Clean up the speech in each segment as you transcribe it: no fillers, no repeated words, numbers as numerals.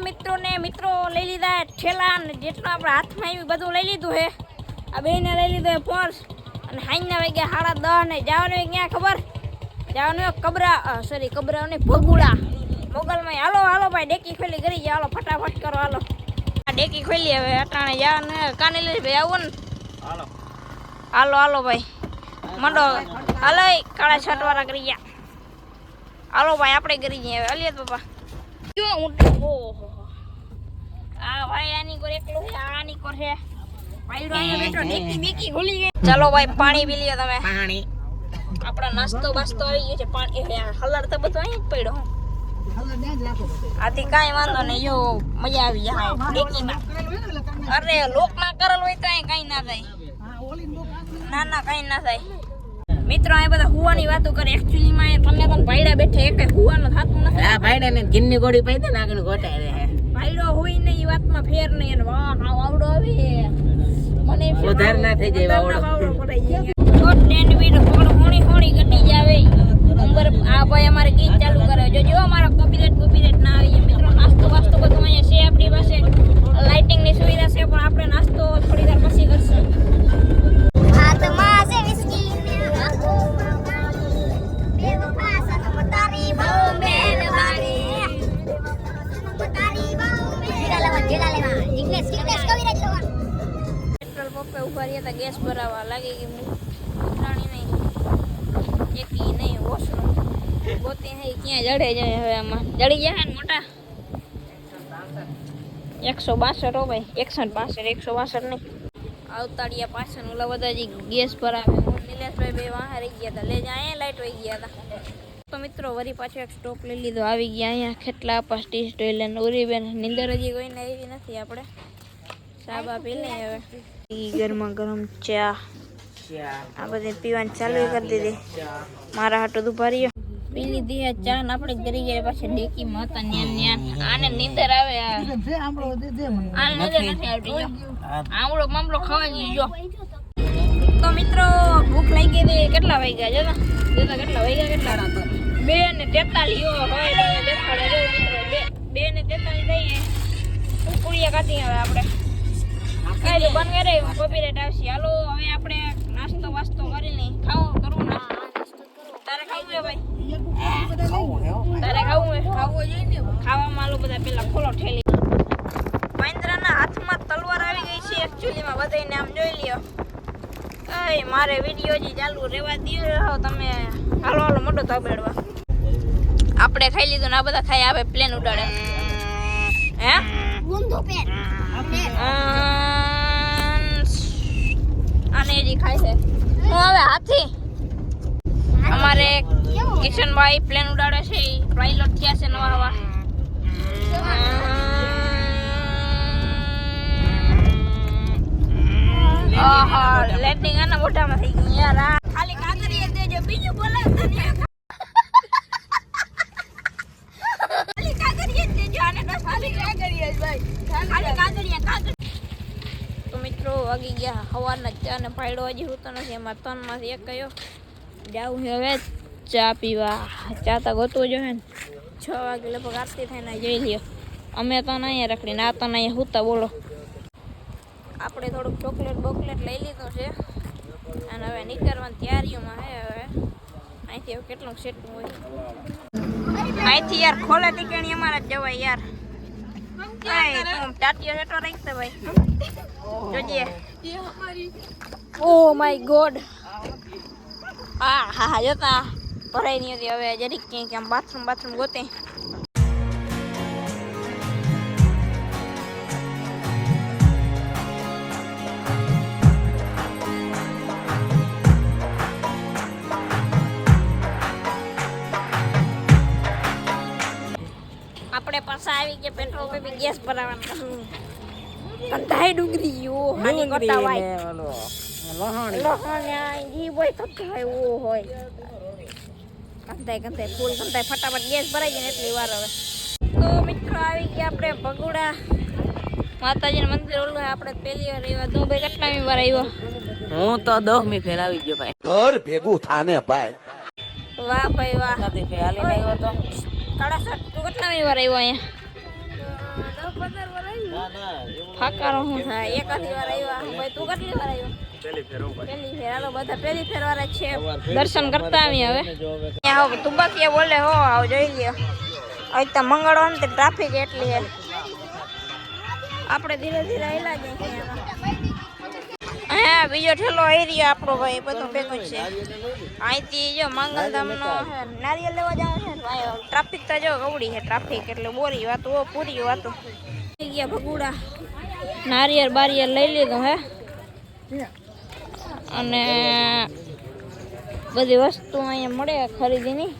મિત્રો લઈ લીધા ઠેલા ને જેટલું આપણા હાથમાં આવી બધું લઈ લીધું હે આ બેને લઈ લીધું હે પર્સ અને હાઈના વાગ્યા 10:30 ને જવાનું ક્યાં ખબર જવાનું કબરા ને ભગુડા મોગલમાં હાલો ભાઈ ડેકી ખોલી કરી ગયા હાલો ફટાફટ કરો હાલો આ ડેકી ખોલી હવે અટાણે જવાનું કાને લઈ ભાઈ આવો ને હાલો ભાઈ મંડો હાલો કાળા શર્ટ વાળા કરી ગયા હાલો ભાઈ આપણે કરી ગયા અલિયત બાપા જો ઓહો આ ભાઈ આની કોર એકલો છે આની કોર છે પાઈડો આયા બેઠો ડેકી બેકી ખોલી ગઈ ચાલો ભાઈ પાણી પી લ્યો તમે પાણી આપડા નાસ્તો બાસ્તો આવી ગયો છે પાણી હલર તો બધું અહીં જ પડ્યો આથી કાઈ વાંધો નહીં જો મજા આવી જાય ડેકીમાં અરે લોક ના કરેલ હોય તો કાઈ ના થાય ના કાઈ ના થાય મિત્રો આ બધા હુવાની વાતો કરે એક્ચ્યુઅલી માં તમે ભાઈડા બેઠે એક હુવાનું થાતું નથી આ ભાઈડા ને ગિન્ની ગોળી પાઈ દે ને આગળ ગોટાય રહે ભાઈડો હોય ને ઈ વાતમાં ફેર નહીં અને વાહ આવડો આવે મને ઉધાર ના થઈ જાય આવડો પડાઈ જાય તો ટેન્ડ બીડ હોણી ગટી જાવે નંબર આ ભાઈ અમારે ગીત ચાલુ કરે જો અમારો કોપીરાઈટ ના આવી મિત્રો નાસ્તો વાસ્તો બધું અહીંયા છે આપણી પાસે લાઇટિંગ ની સુવિધા છે પણ આપણે નાસ્તો થોડી વાર પછી કરશું આ તો માસે વિસ્કી પેટ્રોલ પંપે ઉભા રહ્યા હતા ગેસ ભરાવા લાગી ગઈ ઉઠાણી નહીં એકી નહીં ઓછું ગોતી હે ક્યાં જડે જાય હવે આમાં જડી જાય ને મોટા 162 હો ભાઈ 162 નહીં આવતાડિયા પાછળ ઓલા બધા ગેસ ભરાવે નિલેશભાઈ બે વાહ રહી ગયા હતા લે જાય લાઈટ વહી ગયા હતા તો મિત્રો વરી પાછો એક સ્ટોપ લઈ લીધો આવી ગયા અહીંયા ખેટલા પાસ ટી સ્ટોલ અને ઉરીબેન નિંદર હજી કોઈને આવી નથી આપણે સાબા પી લઈએ હવે ગરમા ગરમ ચા આ બધી પીવાની ચાલુ કરી દીધી મારા હાટો ઉભા રહ્યો પી લીધી ચા ને આપણે કરી ગયા પાછી ડેકી માતા ન્યા આને નિંદર આવે આને નિંદર નથી આવતી જો આમળો મામલો ખવાઈ ગયો તો મિત્રો ભૂખ લાગી ગઈ કેટલા વાગ્યા જોતા કેટલા વાગ્યા કેટલા રાતો 2:43 હોય દેખાડે જો મિત્રો 2:43 થઈએ ઉકળિયા કાઢી હવે આપણે કાઈ બંધ કરે કોપીરાઈટ આવશે હાલો હવે આપણે નાસ્તો વાસ્તો કરી લઈ કરવું નાસ્તો તારે ખાવું હે ભાઈ તારે ખાવું જોઈએ ને ખાવામાં આલો બધા પેલા ખોલો ઠેલી મહેન્દ્રના હાથમાં તલવાર આવી ગઈ છે એક્ચ્યુઅલી માં બધાને આમ જોઈ લ્યો એ મારે વિડિયો જી ચાલુ રહેવા દીયો તમે હાલો મોટો તબેડવા આપણે ખાઈ લીધું ને આ બધા ખાઈ આવે પ્લેન ઉડાડે હે ગુંદો પેન આને જી ખાય છે હું હવે હાથી અમારે કિશનભાઈ પ્લેન ઉડાડે છે પાયલોટ થયા છે નવા આહા લેન્ડિંગ આના મોઢામાં થઈ ગઈ યાર ખાલી કાગળિયા દેજો બીજું બોલાવ તને ખાલી કાગળિયા દેજો આને તો ખાલી કાગળિયા ભાઈ ખાલી કાગળિયા તો મિત્રો વાગી ગયા હવારના ચા ને પાડ્યો હજી હોતો નથી એમાં 3 માંથી એક કયો જાઉં હવે ચા પીવા ચા તો ગોતવો જોઈએ ને 6 વાગે લગભગ આરતી થઈને જઈ લ્યો અમે તો અહીંયા રખડીને આ તો અહીંયા હોતા બોલો આપણે થોડુંક ચોકલેટ બોકલેટ લઈ લીધું છે અને હવે નીકળવાની તૈયારીઓમાં હે હવે અહીંથી હવે કેટલું સેટું હોય અહીંથી યાર ખોલે ટીકણી અમારે જ જવાય યાર તું ટાટિયો સેટો રાખતે ભાઈ જોજે ઓ માય ગોડ હા જોતા ભરાઈ નહીં હતી હવે જરીક ક્યાંક આમ બાથરૂમ ગોતે આપણે પાછા આવી ગયા પેટ્રોલ પંપે ગેસ ભરાવાનું કંટાઈ ડુંગરી યો હાની કરતા વાય લોહાણ્યા ઈ બોય કંટાઈ ઓ હોય કંટાઈ ફૂલ કંટાઈ ફટાફટ ગેસ ભરાઈ જાય એટલી વાર હવે તો મિત્રો આવી ગયા આપણે ભગુડા માતાજીનું મંદિર ઓલું આપણે પહેલી વાર આવ્યા તું ભાઈ કેટલામી વાર આવ્યો હું તો 10મી ફેર આવી ગયો ભાઈ ઘર ભેગું થાને ભાઈ વાહ ભાઈ વાહ નથી ફેર હાલી આવ્યો તો કાળા સર તું કેટલામી વાર આવ્યો અહીંયા ફાકારો શું થાય એકાદી વાર આવ્યા ભાઈ તું કેટલી વાર આવ્યો પહેલી ફેર હાલો બધા પહેલી ફેર વાળા છે દર્શન કરતા આવી હવે અહીંયા તુંબાકીયા બોલે હો આવ જોઈ લ્યો હવે તો મંગળવાર ને ટ્રાફિક એટલી છે આપણે ધીરે ધીરે હેલા જઈએ હા બીજો ઠેલો આવી રહ્યો આપણો ભાઈ બધું ભેગું છે અહીંથી જો મંગલધામનો નારિયેલ લેવા જવાનું છે ટ્રાફિક તો જો કવડી છે ટ્રાફિક એટલે બોરી વાતું પૂરી વાતું થઈ ગયા ભગુડા નારિયેળ બારિયેળ લઈ લીધું હે અને બધી વસ્તુ અહીંયા મળે ખરીદીની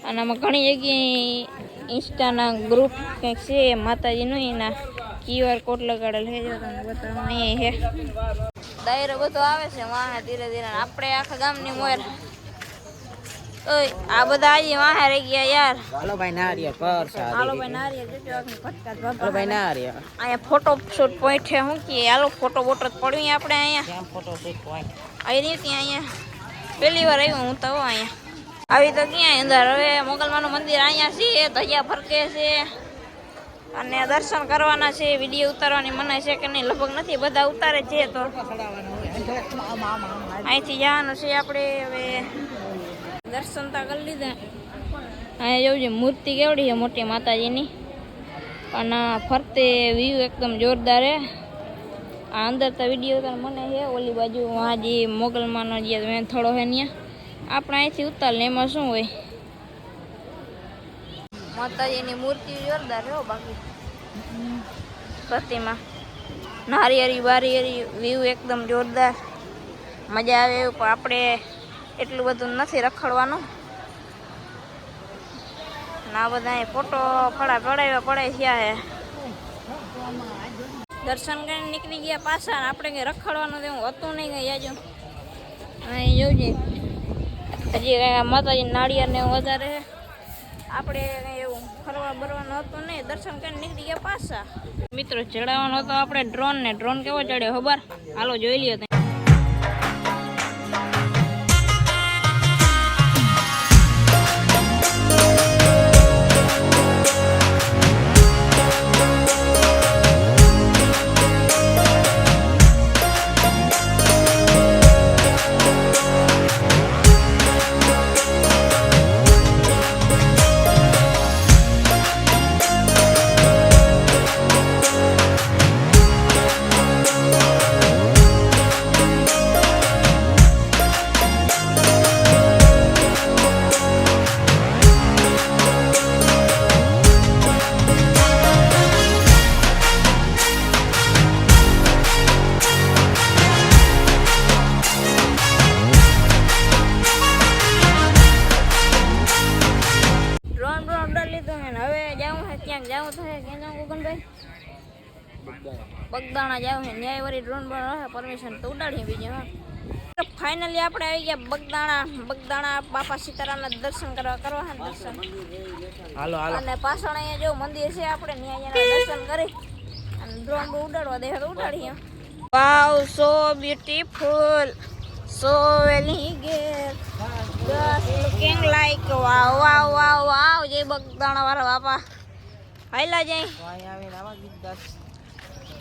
અને આમાં ઘણી જગ્યાએ ઇન્સ્ટાના ગ્રુપ કંઈક છે માતાજીનું એના QR કોડ લગાડેલ છે જો તમને બતાવું અહીં છે દાયરો બધો આવે છે વાહે ધીરે ધીરે આપણે આખા ગામની મોર ઓય આ બધા આજે વાહે રહી ગયા યાર હાલો ભાઈ નારિયેળ પર હાલો ભાઈ નારિયેળ જોજો આખી ફટકા હાલો ભાઈ નારિયેળ અહીંયા ફોટો શૂટ પોઈન્ટ છે શું કે હાલો ફોટો બોટો પડવી આપણે અહીંયા કેમ ફોટો શૂટ પોઈન્ટ આવી રીતે અહીંયા પહેલી વાર આવ્યું હું તો અહીંયા આવી તો ક્યાંય અંદર હવે મોગલમાનું મંદિર અહીંયા છે ધજા ફરકે છે અને દર્શન કરવાના છે વિડીયો ઉતારવાની મનાય છે કે નહીં લગભગ નથી બધા ઉતારે છે તો અહીંથી જવાનું છે આપણે હવે દર્શન તો કરી લીધા અહીંયા જોવું છે મૂર્તિ કેવડી છે મોટી માતાજીની અને ફરતે વ્યૂ એકદમ જોરદાર છે આ અંદર તો વિડીયો ઉતાર મને છે ઓલી બાજુ વहाँ જે મોગલમાનો જે થોડો છે ત્યાં આપણે અહીંથી ઉતાર ને એમાં શું હોય માતાજીની મૂર્તિ જોરદાર છે બાકી પ્રતિમા નારિયેળી બારિયેળી વ્યૂ એકદમ જોરદાર મજા આવે એવું પણ આપણે એટલું બધું નથી રખડવાનું ના બધા ફોટો પડાવ્યા પડે થયા હે દર્શન કરીને નીકળી ગયા પાછા આપણે કંઈ રખડવાનું તેવું હતું નહીં કંઈ યાજો અહીં જોજે હજી માતાજી નાળિયેર ને એવું વધારે છે આપણે કંઈ એવું ફરવા બરવાનું હતું નહીં દર્શન કરીને નીકળી ગયા પાછા મિત્રો ચડાવવાનો હતો આપણે ડ્રોન ને ડ્રોન કેવો ચડ્યો ખબર હાલો જોઈ લ્યો તમે બગદાણા જાવ છે ન્યાય વળી ડ્રોન પર પરમિશન તો ઉડાડીએ બીજું હા ફાઇનલી આપણે આવી ગયા બગદાણા બાપા સીતારામના દર્શન કરવા છે દર્શન હાલો હાલો અને પાછળ અહીંયા જો મંદિર છે આપણે ન્યાય દર્શન કરી અને ડ્રોન ઉડાડવા દે તો ઉડાડીએ wow so beautiful so elegant just looking like wow wow wow wow જય બગદાણા વાળા બાપા હાઈલા જય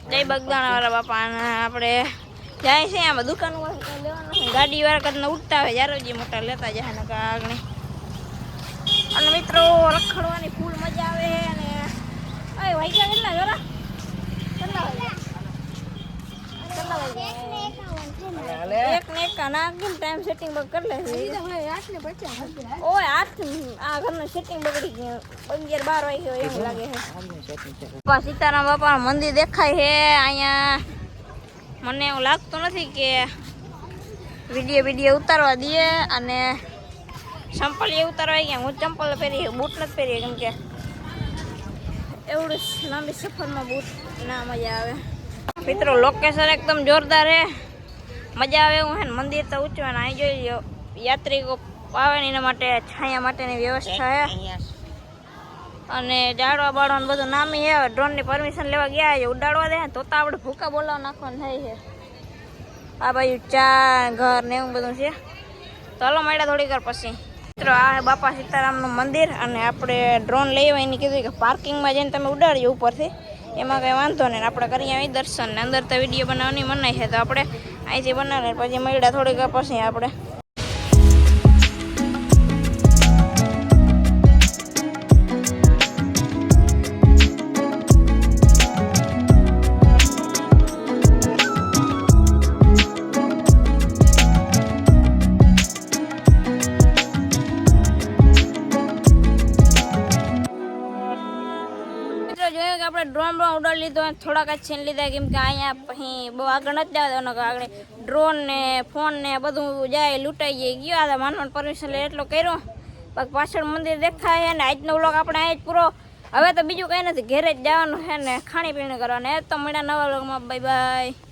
જય બગદાણા વાળા બાપા આપણે જાય છે આમાં દુકાન લેવાનું ગાડી વાળા કરીને ઉઠતા હોય જ્યારે જે મોટા લેતા જાય ને આગળ અને મિત્રો રખડવાની ફૂલ મજા આવે અને અરે વાગ્યા કેટલા જરા કેટલા વાગ્યા એક ને એક ના કેમ ટાઈમ સેટિંગ બગ કરી લે ઓય 8 આ ઘરનું સેટિંગ બગડી ગયું 11 12 વાગ્યો એવું લાગે છે બાપા સીતારામ બાપા મંદિર દેખાય છે અહીંયા મને એવું લાગતું નથી કે વિડીયો ઉતારવા દઈએ અને ચંપલ એ ઉતારવા ગયા હું ચંપલ પહેરી બૂટ નથી પહેરી કેમ કે એવડું લાંબી સફરમાં બૂટ ના મજા આવે મિત્રો લોકેશન એકદમ જોરદાર છે મજા આવે એવું છે ને મંદિર તો ઊંચું ને અહીં જોઈ લો યાત્રિકો આવે ને એના માટે છાયા માટેની વ્યવસ્થા છે અને જાડવા બાળવાનું બધું નામી છે ડ્રોનની પરમિશન લેવા ગયા છે ઉડાડવા દે તો આપણે ભૂકા બોલાવા નાખવાનું થાય છે આ બાજુ ચા ઘર ને એવું બધું છે તો હાલો મળ્યા થોડીક વાર પછી મિત્રો આ હે બાપા સીતારામનું મંદિર અને આપણે ડ્રોન લઈ આવ્યા એની કીધું કે પાર્કિંગમાં જઈને તમે ઉડાડજો ઉપરથી એમાં કંઈ વાંધો નહીં આપણે કરી આવી દર્શન ને અંદર તો વિડીયો બનાવવાની મનાઈ છે તો આપણે અહીંથી બનાવીને પછી મળ્યા થોડીક પછી આપણે જોયું કે આપણે ડ્રોન ઉડાડી લીધો થોડાક જ છીન લીધા કેમ કે અહીંયા પછી બહુ આગળ નથી જવા કે આગળ ડ્રોન ને ફોન ને બધું જાય લૂંટાઈ જાય ગયો હતા માનવાનું પરમિશન લે એટલો કર્યો પછી પાછળ મંદિર દેખાય છે ને આજનો વ્લોગ આપણે અહીં જ પૂરો હવે તો બીજું કંઈ નથી ઘેરે જ જવાનું છે ને ખાણી પીણી કરવાનું એ તો મળ્યા નવા વ્લોગમાં બાય બાય.